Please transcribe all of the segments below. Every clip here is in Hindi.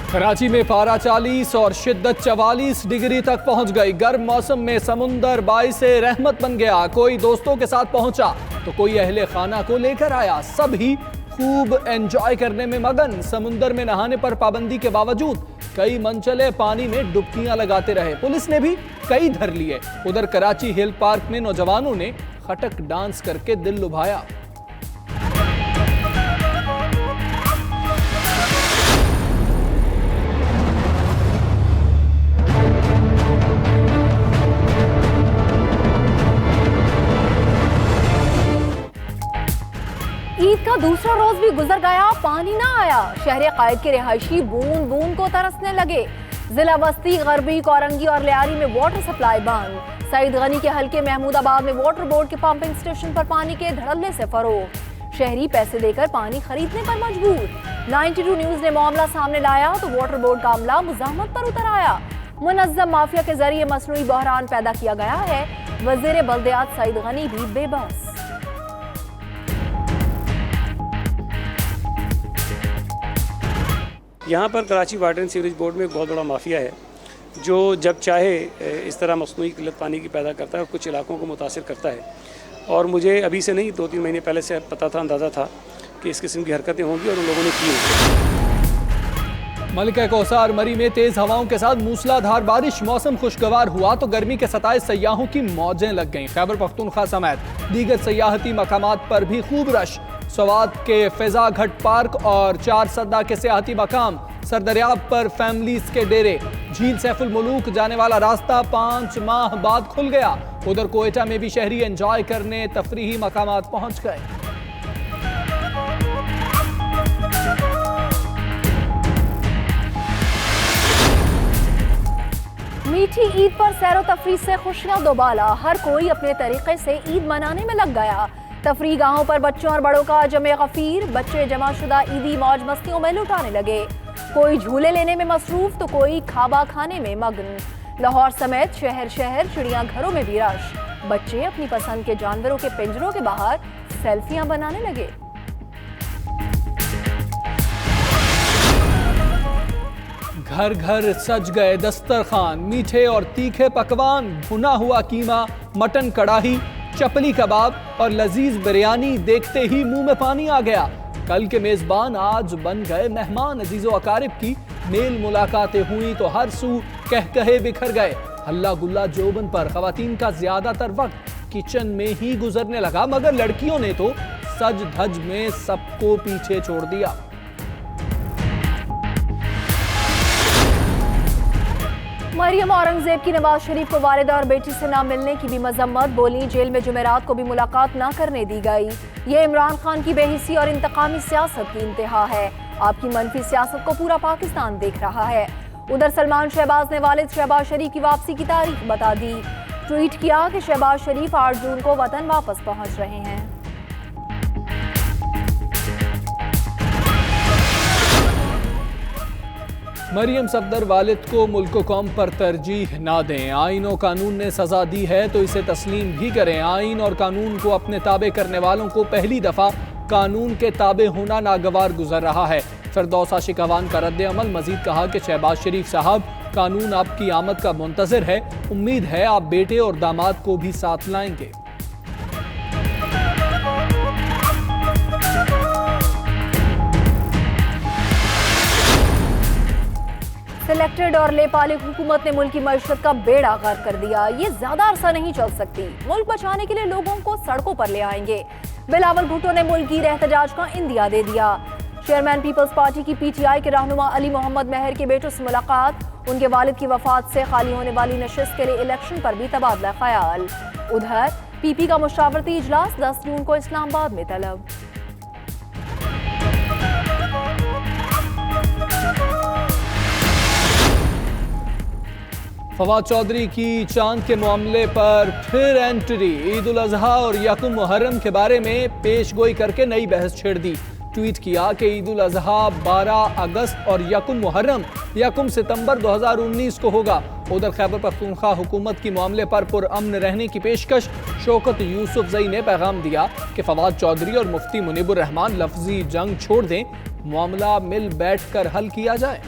कराची में पारा 40 और शिद्दत 44 डिग्री तक पहुंच गई। गर्म मौसम में समुंदर बाइसे रहमत बन गया। कोई दोस्तों के साथ पहुंचा तो कोई अहले खाना को लेकर आया। सभी खूब एंजॉय करने में मगन। समुंदर में नहाने पर पाबंदी के बावजूद कई मनचले पानी में डुबकियां लगाते रहे। पुलिस ने भी कई धर लिए। उधर कराची हिल पार्क में नौजवानों ने खटक डांस करके दिल लुभाया। ईद का दूसरा रोज भी गुजर गया, पानी ना आया। शहर कायद के रिहायशी बूंद बूंद को तरसने लगे। जिला बस्ती, गरबी, कोरंगी और लियारी में वाटर सप्लाई बंद। सईद गनी के हल्के महमूदाबाद में वाटर बोर्ड के पंपिंग स्टेशन पर पानी के धड़ल्ले से फरोग। शहरी पैसे देकर पानी खरीदने पर मजबूर। 92 न्यूज ने मामला सामने लाया तो वाटर बोर्ड का अमला मुजाहमत पर उतर आया। मुनज़्ज़म माफिया के जरिए मसनूई बहरान पैदा किया गया है। वज़ीर बल्दियात सईद गनी भी बेबस। यहाँ पर Karachi water and sewerage board में एक बहुत बड़ा माफिया है जो जब चाहे इस तरह मसनूई किल्लत पानी की पैदा करता है और कुछ इलाकों को मुतासिर करता है। और मुझे अभी से नहीं 2-3 महीने पहले से पता था, अंदाज़ा था कि इस किस्म की हरकतें होंगी और उन लोगों ने की होंगी। मलिका कौसार मरी में तेज हवाओं के साथ मूसलाधार बारिश। मौसम खुशगवार हुआ तो गर्मी के सताए सयाहों की मौजें लग गईं। खैबर पख्तूनख्वा समेत दीगर सयाहती मकामात पर भी खूब रश। सवात के फिजा घट पार्क और 4 सद्दा के सियाहती मकाम। सरदरियाब पर फैमिलीज के डेरे। झील सैफुल मुलूक जाने वाला रास्ता 5 माह बाद खुल गया। उधर कोयटा में भी शहरी एंजॉय करने तफरीही मकामात पहुंच गए। मीठी ईद पर सैरो तफरीह से खुशियां दोबाला। हर कोई अपने तरीके से ईद मनाने में लग गया। तफरीह गाहों पर बच्चों और बड़ों का जमे गफीर। बच्चे जमाशुदा ईदी मौज मस्तियों में लुटाने लगे। कोई झूले लेने में मसरूफ तो कोई खाबा खाने में मगन। लाहौर समेत शहर शहर चिड़ियाघरों में भी रश। बच्चे अपनी पसंद के जानवरों के पिंजरों के बाहर सेल्फियां बनाने लगे। घर घर सज गए दस्तरखान। मीठे और तीखे पकवान, भुना हुआ कीमा, मटन कड़ाही, चपली कबाब और लजीज बिरयानी देखते ही मुंह में पानी आ गया। कल के मेजबान आज बन गए मेहमान। अजीजो अकारिब की मेल मुलाकातें हुई तो हर सू कहे बिखर गए। हल्ला गुल्ला जोबन पर। खवातीन का ज्यादातर वक्त किचन में ही गुजरने लगा, मगर लड़कियों ने तो सज धज में सबको पीछे छोड़ दिया। मरियम औरंगजेब की नवाज शरीफ को वालिदा और बेटी से ना मिलने की भी मजम्मत। बोली जेल में जुमेरात को भी मुलाकात ना करने दी गई। ये इमरान खान की बेहिसी और इंतकामी सियासत की इंतहा है। आपकी मनफी सियासत को पूरा पाकिस्तान देख रहा है। उधर सलमान शहबाज ने वालिद शहबाज शरीफ की वापसी की तारीख बता दी। ट्वीट किया कि शहबाज शरीफ 8 जून को वतन वापस पहुंच रहे हैं। मरियम सफदर वालिद को मुल्क कौम पर तरजीह ना दें। आइन और कानून ने सजा दी है तो इसे तस्लीम भी करें। आइन और कानून को अपने ताबे करने वालों को पहली दफा कानून के ताबे होना नागवार गुजर रहा है। फिरदौस आशिक अवान का रद्द अमल। मजीद कहा कि शहबाज शरीफ साहब, कानून आपकी आमद का मुंतजर है। उम्मीद है आप बेटे और दामाद को भी साथ लाएंगे। सिलेक्टेड और लेपालिक हुकूमत ने मुल्क की मईशत का बेड़ा गर्क कर दिया। ये ज्यादा अरसा नहीं चल सकती। मुल्क बचाने के लिए लोगों को सड़कों पर ले आएंगे। बिलावल भुट्टो ने मुल्क की एहतजाज का इंदिया दे दिया। चेयरमैन पीपल्स पार्टी की PTI के रहनुमा अली मोहम्मद महर के बेटों से मुलाकात। उनके वालिद की वफात से खाली होने वाली नशिस्त के लिए इलेक्शन पर भी तबादला ख्याल। उधर PP का मुशावरती इजलास 10 जून को इस्लामाबाद में तलब। फवाद चौधरी की चांद के मामले पर फिर एंट्री। ईद उल अजहा और यकुम मुहर्रम के बारे में पेशगोई करके नई बहस छेड़ दी। ट्वीट किया कि ईद उल अजहा 12 अगस्त और यकुम मुहर्रम 1 सितंबर 2019 को होगा। उधर खैबर पख्तूनख्वा हुकूमत की मामले पर पुरअमन रहने की पेशकश। शौकत यूसुफजई ने पैगाम दिया कि फवाद चौधरी और मुफ्ती मुनीबुर रहमान लफ्जी जंग छोड़ दें, मामला मिल बैठ कर हल किया जाए।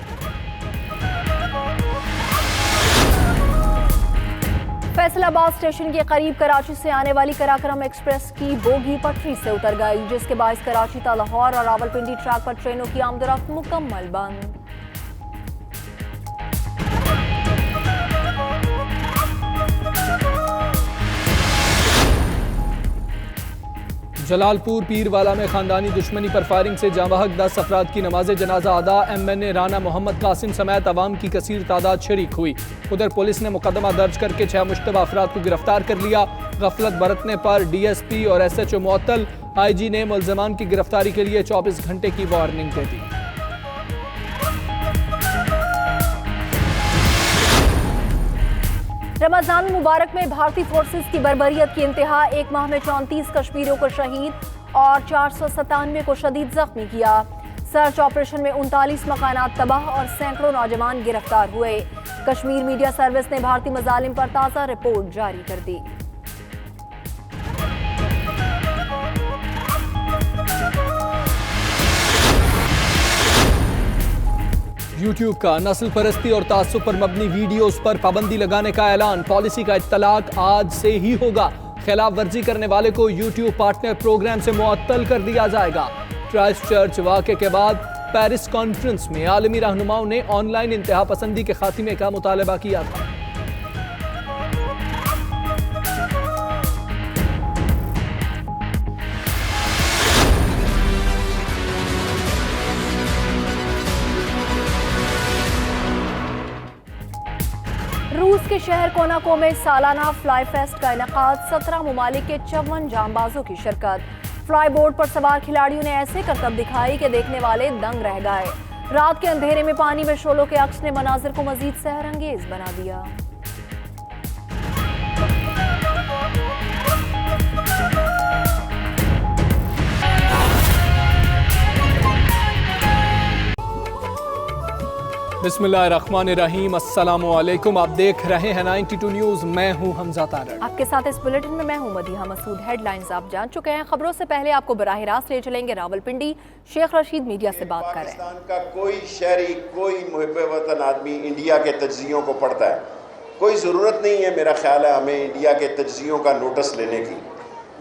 फैसलाबाद स्टेशन के करीब कराची से आने वाली कराक्रम एक्सप्रेस की बोगी पटरी से उतर गई, जिसके बायस कराची ता लाहौर और रावलपिंडी ट्रैक पर ट्रेनों की आमदोरफ्त मुकम्मल बंद। जलालपुर पीरवाला में खानदानी दुश्मनी पर फायरिंग से जांबहक 10 अफराद की नमाज जनाजा अदा। MNA राना मोहम्मद कासिम समेत अवाम की कसीर तादाद शरीक हुई। उधर पुलिस ने मुकदमा दर्ज करके 6 मुश्तबा अफराद को गिरफ्तार कर लिया। गफलत बरतने पर DSP और SHO मुअत्तल। IG ने मुल्ज़मान की गिरफ्तारी के लिए 24 घंटे की वार्निंग दे दी। रमजान मुबारक में भारतीय फोर्सेस की बर्बरियत की इंतहा, एक माह में 34 कश्मीरियों को शहीद और 497 को शदीद जख्मी किया। सर्च ऑपरेशन में 39 मकानात तबाह और सैकड़ों नौजवान गिरफ्तार हुए। कश्मीर मीडिया सर्विस ने भारतीय मजालिम पर ताज़ा रिपोर्ट जारी कर दी। YouTube का नस्ल परस्ती और तासुब पर मबनी वीडियोस पर पाबंदी लगाने का ऐलान। पॉलिसी का इत्तलाक आज से ही होगा। खिलाफ वर्जी करने वाले को YouTube पार्टनर प्रोग्राम से मुअत्तल कर दिया जाएगा। क्राइस्टचर्च वाक़े के बाद पेरिस कॉन्फ्रेंस में आलमी रहनुमाओं ने ऑनलाइन इंतहा पसंदी के खात्मे का मुतालबा किया था। रूस के शहर कोनाको में सालाना फ्लाई फेस्ट का इनेकाद, 17 ममालिक के 54 जांबाजों की शिरकत। फ्लाई बोर्ड पर सवार खिलाड़ियों ने ऐसे करतब दिखाई कि देखने वाले दंग रह गए। रात के अंधेरे में पानी में शोलों के अक्स ने मनाजिर को मजीद सहरंगेज बना दिया। बिस्मिल्लाहिर्रहमानिर्रहीम, अस्सलामुअलैकुम। आप देख रहे हैं 92 न्यूज़। मैं हूं हमजा तारड़। आपके साथ इस बुलेटिन में मैं हूं मदीहा मसूद। हेडलाइंस आप जान चुके हैं। खबरों से पहले आपको बराह रास्त ले चलेंगे रावलपिंडी। शेख रशीद मीडिया से बात करें। पाकिस्तान का कोई शहरी, कोई मुहिब्बे वतन आदमी इंडिया के तज्जियों को पढ़ता है। कोई ज़रूरत नहीं है, मेरा ख्याल है, हमें इंडिया के तज्जियों का नोटिस लेने की।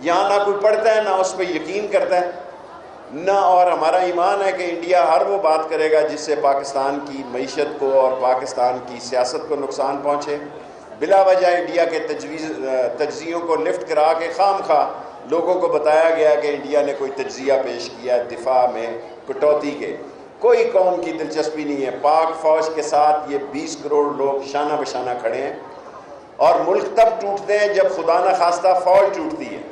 यहाँ ना कोई पढ़ता है, ना उस पर यकीन करता है, ना और हमारा ईमान है कि इंडिया हर वो बात करेगा जिससे पाकिस्तान की मईशत को और पाकिस्तान की सियासत को नुकसान पहुँचे। बिला वजह इंडिया के तज्जियों को लिफ्ट करा के खाम खा लोगों को बताया गया कि इंडिया ने कोई तज्जिया पेश किया दिफा में कटौती के। कोई कौम की दिलचस्पी नहीं है। पाक फ़ौज के साथ ये 20 करोड़ लोग शाना बशाना खड़े हैं और मुल्क तब टूटते हैं जब खुदा न खास्ता फ़ौज टूटती है।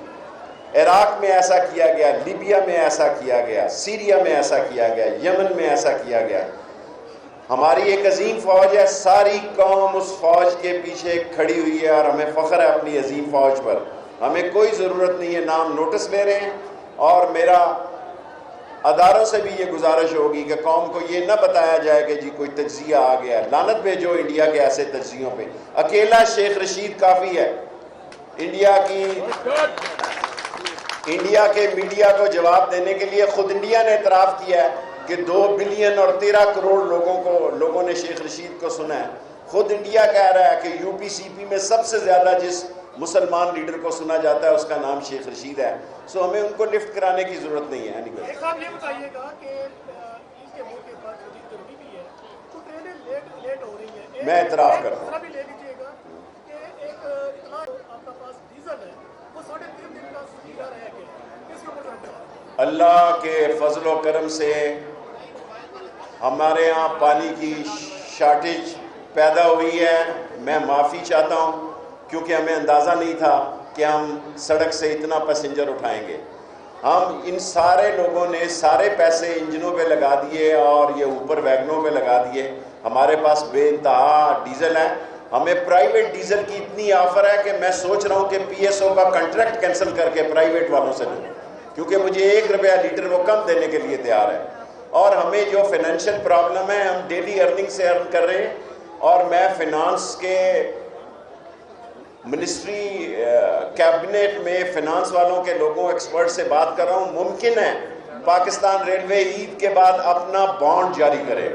इराक़ में ऐसा किया गया, लीबिया में ऐसा किया गया, सीरिया में ऐसा किया गया, यमन में ऐसा किया गया। हमारी एक अजीम फ़ौज है, सारी कौम उस फ़ौज के पीछे खड़ी हुई है और हमें फ़ख्र है अपनी अजीम फ़ौज पर। हमें कोई ज़रूरत नहीं है, नाम नोटिस ले रहे हैं। और मेरा अदारों से भी ये गुजारिश होगी कि कौम को ये न बताया जाए कि जी कोई तज्जिया आ गया। लानत भेजो इंडिया के ऐसे तज्जियों पे। अकेला शेख रशीद काफ़ी है। इंडिया के मीडिया को जवाब देने के लिए खुद इंडिया ने इतराफ़ किया है कि 2 बिलियन और 13 करोड़ लोगों ने शेख रशीद को सुना है। खुद इंडिया कह रहा है कि UPCP में सबसे ज़्यादा जिस मुसलमान लीडर को सुना जाता है उसका नाम शेख रशीद है। सो हमें उनको लिफ्ट कराने की ज़रूरत नहीं है। एक आप ये बताइएगा कि इसके मौके पर गर्मी भी है तो ट्रेनें लेट हो रही हैं। मैं इतराफ़ कर रहा हूँ। भी ले लीजिएगा कि एक इतना आपका पास डीजल है वो 3.5 दिन का सुविधा रह गया। इसके ऊपर अल्लाह के फजल व करम से हमारे यहाँ पानी की शॉर्टेज पैदा हुई है। मैं माफ़ी चाहता हूँ क्योंकि हमें अंदाज़ा नहीं था कि हम सड़क से इतना पैसेंजर उठाएंगे। हम इन सारे लोगों ने सारे पैसे इंजनों पे लगा दिए और ये ऊपर वैगनों पे लगा दिए। हमारे पास बेइंतहा डीजल है। हमें प्राइवेट डीजल की इतनी ऑफ़र है कि मैं सोच रहा हूँ कि PSO का कॉन्ट्रैक्ट कैंसिल करके प्राइवेट वालों से लूँ, क्योंकि मुझे 1 रुपया लीटर वो कम देने के लिए तैयार है। और हमें जो फाइनेंशियल प्रॉब्लम है, हम डेली अर्निंग से अर्न कर रहे हैं। और मैं फिनांस के मिनिस्ट्री कैबिनेट में फिनांस वालों के लोगों एक्सपर्ट से बात कर रहा हूँ। मुमकिन है पाकिस्तान रेलवे ईद के बाद अपना बॉन्ड जारी करे।